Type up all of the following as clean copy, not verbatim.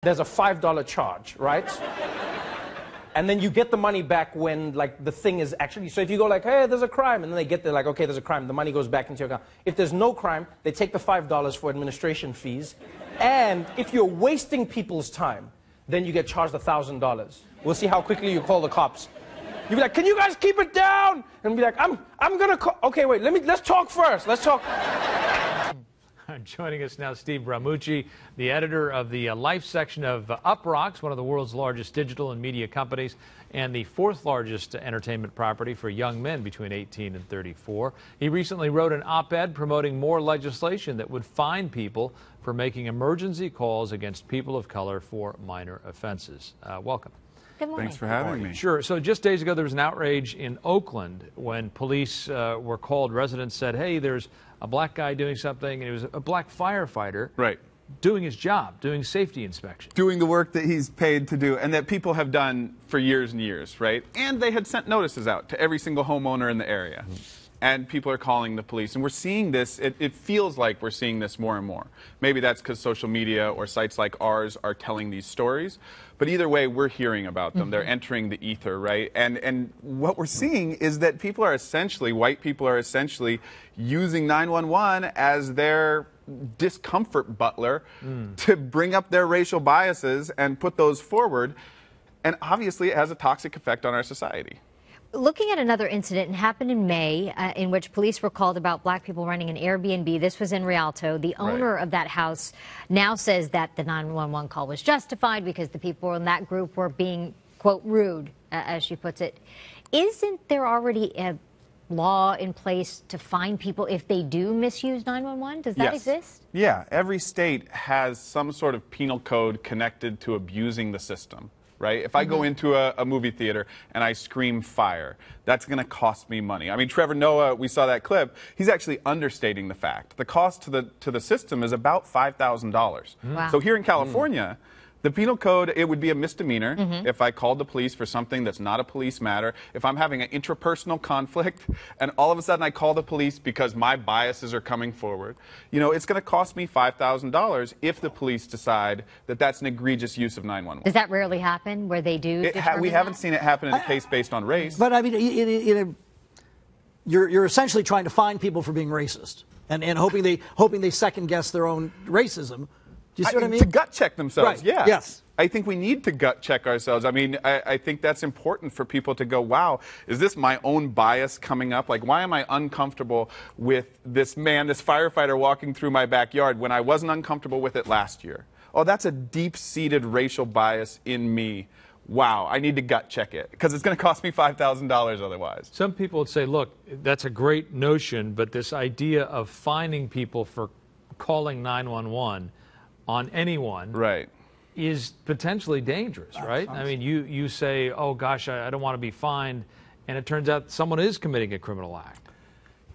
there's a $5 charge, right? And then you get the money back when, like, the thing is actually... So if you go like, hey, there's a crime, and then they get there like, okay, there's a crime, the money goes back into your account. If there's no crime, they take the $5 for administration fees. And if you're wasting people's time, then you get charged $1,000. We'll see how quickly you call the cops. You'll be like, can you guys keep it down? And be like, I'm gonna call... Okay, wait, let's talk first. Let's talk... Joining us now, Steve Bramucci, the editor of the Life section of Uproxx, one of the world's largest digital and media companies, and the fourth largest entertainment property for young men between 18 and 34. He recently wrote an op-ed promoting more legislation that would fine people for making emergency calls against people of color for minor offenses. Welcome. Good morning. Thanks for having me. Sure. So just days ago, there was an outrage in Oakland when police were called. Residents said, hey, there's a black guy doing something, and it was a black firefighter doing his job, doing safety inspection. Doing the work that he's paid to do and that people have done for years and years, right? And they had sent notices out to every single homeowner in the area. And people are calling the police. And we're seeing this, it feels like we're seeing this more and more. Maybe that's because social media or sites like ours are telling these stories. But either way, we're hearing about them. They're entering the ether, right? And what we're seeing is that people are essentially, white people are essentially using 911 as their discomfort butler to bring up their racial biases and put those forward. And obviously, it has a toxic effect on our society. Looking at another incident, it happened in May, in which police were called about black people running an Airbnb. This was in Rialto. The owner of that house now says that the 911 call was justified because the people in that group were being, quote, rude, as she puts it. Isn't there already a law in place to fine people if they do misuse 911? Does that exist? Yeah, every state has some sort of penal code connected to abusing the system. Right? If I go into a movie theater and I scream fire, that's going to cost me money. I mean, Trevor Noah, we saw that clip. He's actually understating the fact. The cost to the system is about $5,000. Wow. So here in California, the penal code, it would be a misdemeanor if I called the police for something that's not a police matter. If I'm having an interpersonal conflict and all of a sudden I call the police because my biases are coming forward, you know, it's going to cost me $5,000 if the police decide that that's an egregious use of 911. Does that rarely happen where they do We haven't seen it happen in a case based on race. But I mean, you're essentially trying to fine people for being racist and hoping they second guess their own racism. Do you see what I mean? To gut check themselves, right. yeah. Yes. I think we need to gut check ourselves. I mean, I think that's important for people to go, wow, is this my own bias coming up? Like, why am I uncomfortable with this man, this firefighter walking through my backyard when I wasn't uncomfortable with it last year? Oh, that's a deep-seated racial bias in me. Wow, I need to gut check it because it's going to cost me $5,000 otherwise. Some people would say, look, that's a great notion, but this idea of fining people for calling 911 on anyone is potentially dangerous, right? I mean, you say, oh, gosh, I don't want to be fined, and it turns out someone is committing a criminal act.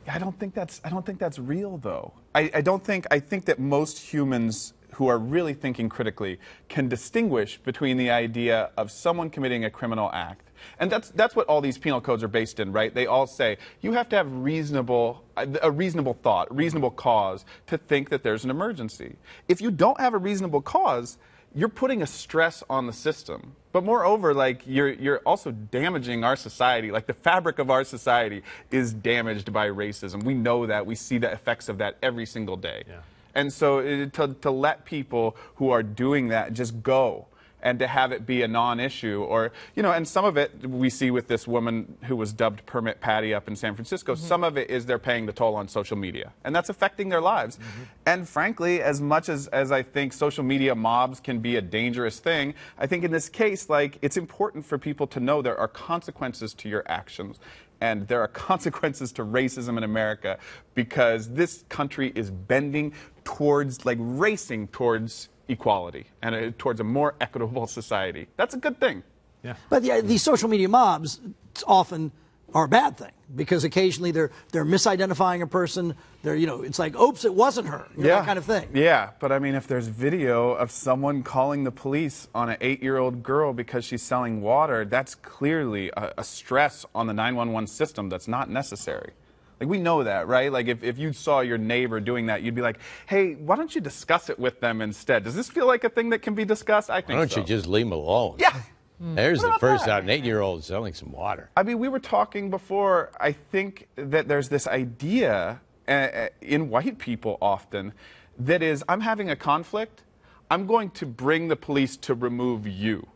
I don't think that's real, though. I think that most humans who are really thinking critically can distinguish between the idea of someone committing a criminal act. And that's what all these penal codes are based in, right? They all say you have to have a reasonable thought, reasonable cause to think that there's an emergency. If you don't have a reasonable cause, you're putting a stress on the system. But moreover, like, you're also damaging our society. Like, the fabric of our society is damaged by racism. We know that. We see the effects of that every single day. Yeah. And so to let people who are doing that just go and to have it be a non-issue, or, you know, and some of it we see with this woman who was dubbed Permit Patty up in San Francisco, some of it is they're paying the toll on social media, and that's affecting their lives. And frankly, as much as I think social media mobs can be a dangerous thing, I think in this case, like, it's important for people to know there are consequences to your actions. And there are consequences to racism in America because this country is bending towards, like, racing towards equality and towards a more equitable society. That's a good thing. Yeah. But these social media mobs often are a bad thing because occasionally they're misidentifying a person. They're, you know, it's like, oops, it wasn't her. You know, that kind of thing. Yeah, but I mean, if there's video of someone calling the police on an 8-year-old girl because she's selling water, that's clearly a stress on the 911 system that's not necessary. Like, we know that, right? Like, if you saw your neighbor doing that, you'd be like, hey, why don't you discuss it with them instead? Does this feel like a thing that can be discussed? I think so. Why don't you just leave them alone? Yeah. There's What the about first that? out, an 8-year-old selling some water. I mean, we were talking before, I think that there's this idea in white people often that is, I'm having a conflict, I'm going to bring the police to remove you.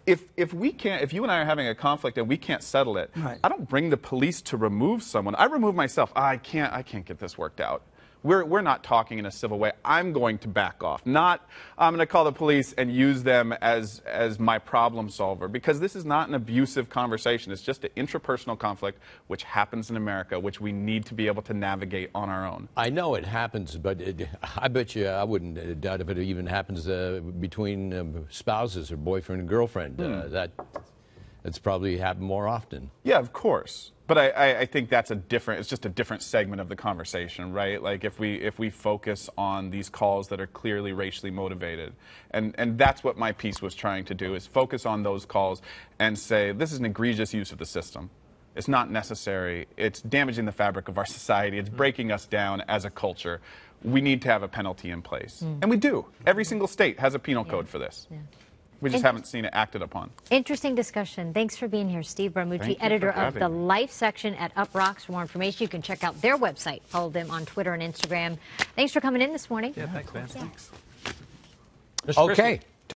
If you and I are having a conflict and we can't settle it, right. I don't bring the police to remove someone. I remove myself. I can't get this worked out. We're not talking in a civil way. I'm going to back off. Not, I'm going to call the police and use them as my problem solver, because this is not an abusive conversation. It's just an intrapersonal conflict which happens in America, which we need to be able to navigate on our own. I know it happens, but I bet you I wouldn't doubt if it even happens between spouses or boyfriend and girlfriend. That's probably happened more often. Yeah, of course. But I think that's it's just a different segment of the conversation, right? Like, if we focus on these calls that are clearly racially motivated, and that's what my piece was trying to do, is focus on those calls and say, this is an egregious use of the system. It's not necessary. It's damaging the fabric of our society. It's breaking us down as a culture. We need to have a penalty in place. And we do. Every single state has a penal code for this. Yeah. We just haven't seen it acted upon. Interesting discussion. Thanks for being here, Steve Bramucci, editor of the Life section at UpRocks. For more information, you can check out their website. Follow them on Twitter and Instagram. Thanks for coming in this morning. Yeah, thanks, man. Yeah. Thanks. Okay.